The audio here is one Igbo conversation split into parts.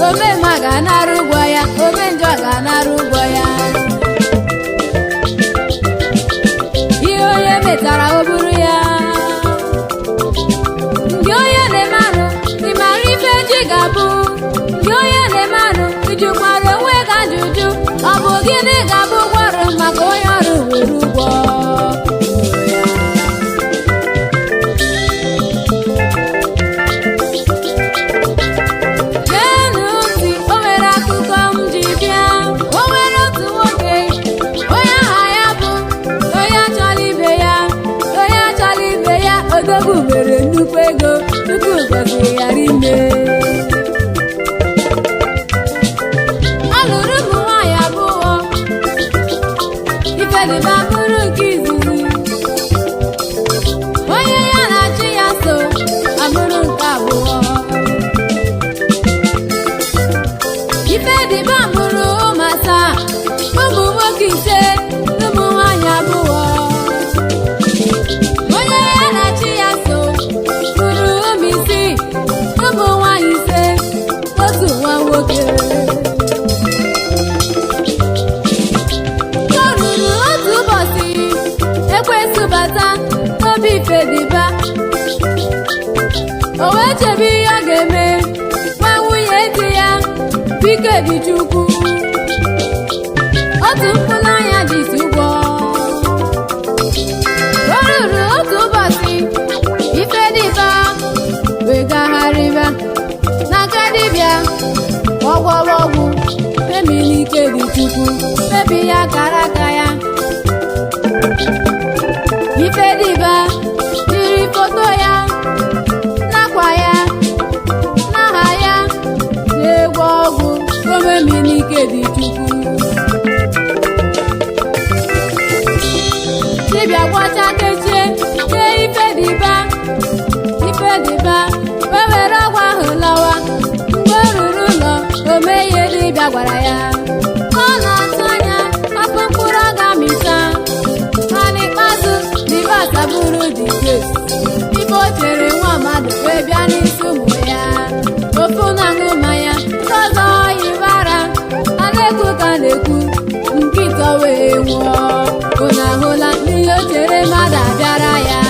omemma ga-anara ụgwọ ya, omenjọ ga-anara ụgwọ ya. Ihe onye metara o buru ya. Gị onye na-eme arụ, ị mara ife echi ga-abụ. Gị onye na-eme arụ, ịjụkwara onwe gị ajụjụ, ọ bụ gịnị ga-abụ ụgwọ ọrụ maka onye ọrụ were ụgwọ? Geenụ ntị, o nwere akụkọ m ji bịa. O nwere otu nwoke, onye aha ya bụ onye achọla ibe ya. Onye achọla ibe ya, odogwu nwere nnukwu ego tupu gọzie ghara ime. Ọ lụrụ ụmụ nwaanyị abụọ, Ifediba bụrụ nke izizi. Onye ya na chi ya so abụrụ nke abụọ. Ifediba mụrụ ụmụ asaa, ụmụ nwoke ise, ụmụ nwaanyị abụọ. Onye ya na chi ya so mụrụ ụmụ isii, ụmụ nwaanyị ise, otu nwa nwoke. O ruru otu ụbọchị, ekwensu bata n'obi Ifediba. O wee chebe ihe ọ ga-eme, nwa nwunye di ya bụ Ikedichukwu. Otu mkpụrụ anya jisi ụgwọ. O ruru otu ụbọchị, Ifediba wee gagharịba na nke dibịa ọgwọwa ọgwụ femini Ikedichukwu, febi ya kara aka ya. Ifediba jiri foto ya, nakwa ya, n'aha ya, na-egwu ọgwụ femini Ikedichukwu. Dibịa gwacha kechie nye Ifediba. Ifediba wee were ọgwụ ahụ lawa. Mgbe o ruru ụlọ, o mee ihe dibịa gwara ya. Ọ na-atụ anya afọ mkpụrụ ọ ga-amịta. Ma n'ikpeazụ, Dibata bụrụ dike. Ife o chere nwa mmadụ wee bịa n'isi ụmụ ya. Ofu na-aṅụ mmanya, nke ọzọ yibara. A na-ekwu ka na-ekwu, nkịta wee nwụọ. Unu ahụla n'ihe o chere mmadụ abịara ya.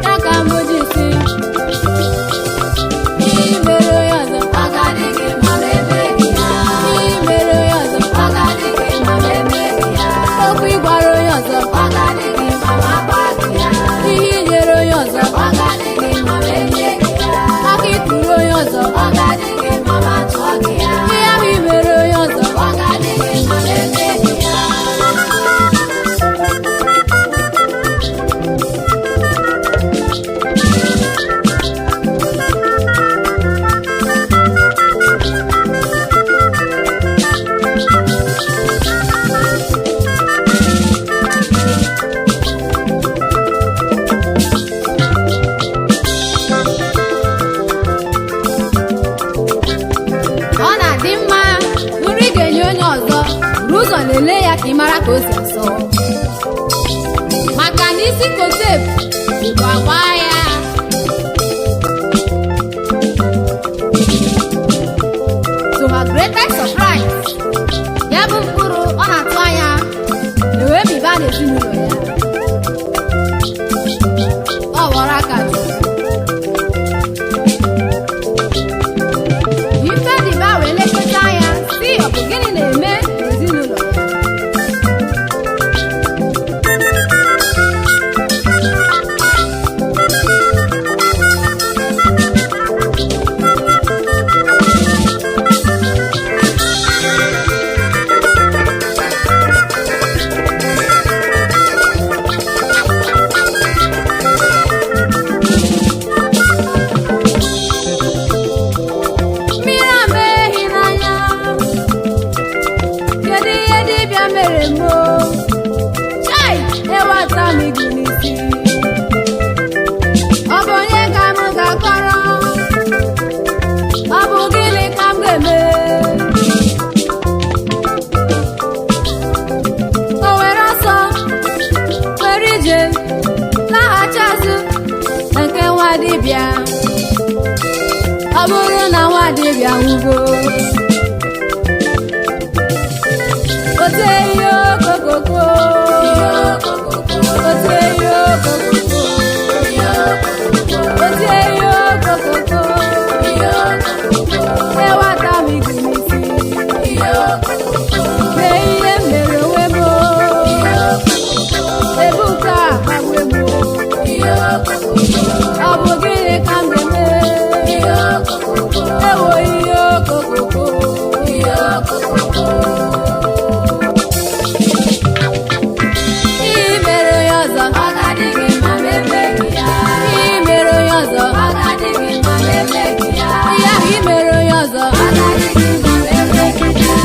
Ya ka m ji sị, ihe mere onye ọzọ, ọ ga-adị gị ma ma eme gị ya. Ihe mere onye ọzọ, ọ ga-adị gị ma ma eme gị ya. Okwu ị gwara onye ọzọ, ọ ga-adị gị ma ma agba gị ya. Ihe i nyere onye ọzọ, ọ ga-adị gị ma ma enye gị ya. Aka ị tụrụ onye ọzọ, ọ ga-adị gị ma ma tụọ gị ya. Ihe ahụ i mere onye ọzọ, ọ ga-adị gị ma ma eme gị ya. Ọ na-adị mma nri ga-enye onye ọzọ, buru ụzọ lelee ya ka ị mara ka o si asọ. Maka na isi kote bụ agba ya. To her greatest surprise, ya bụ mkpụrụ ọ na-atụ anya na-ewe biba n'ezinụlọ ya. Ọ ghọrọ aka jụrụ. Ifediba wee lekọta ya, sị ọ bụ gịnị na-eme n'ezinụlọ ya. bịanwugo ote ihe okokoko ote ihe okokoko ote ihe okokoko ewata m igumisi mee ihe mere onwe m ebuka akpagbu m ọ bụ gịnị ka m ga-eme ewo ihe okokoko ihe mere onye ọzọ ọ ga-adị gị mma ma emeghị ya ihe mere onye ọzọ ọ ga-adị gị mma ma emeghị ya ihe ahụ i mere onye ọzọ ọ ga-adị gị mma ma emeghị ya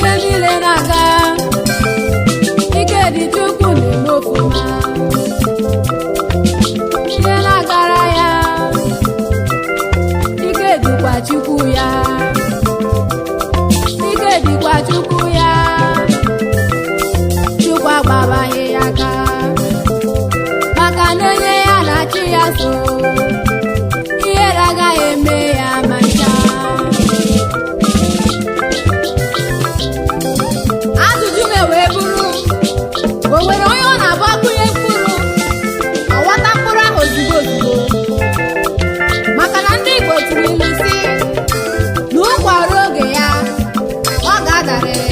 ihe niile na-aga ike dị Chukwu na-eme ofuma ihe na-agara ya ike dịkwa Chukwu ya ike dịkwa Chukwu ya Chukwu agbabaghị ya aka maka na onye ya na-achị ya so ihere agaghị eme ya ma ncha ajụjụ na-wee bụrụ o nwere onye ọ na-abụ akụnye mkpụrụ ọghọta mkpụrụ ahụ ozugbo ozugbo maka na ndị Igbo tiri ilu si na ụkwara oge ya ọ ga-adarịrị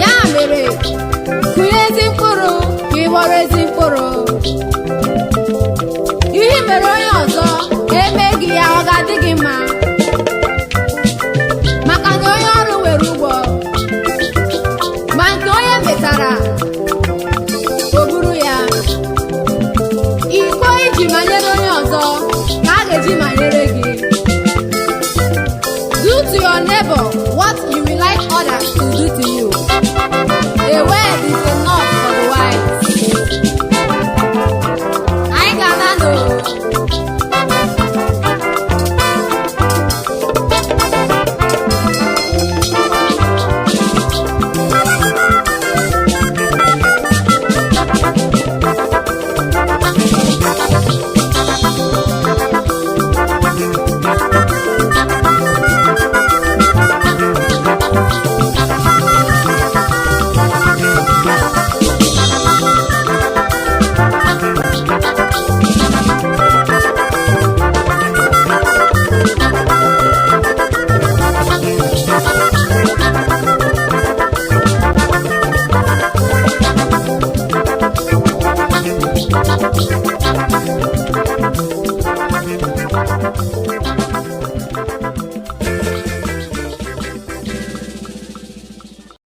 ya mere kụnye ezi mkpụrụ ka ị ghọrọ ezi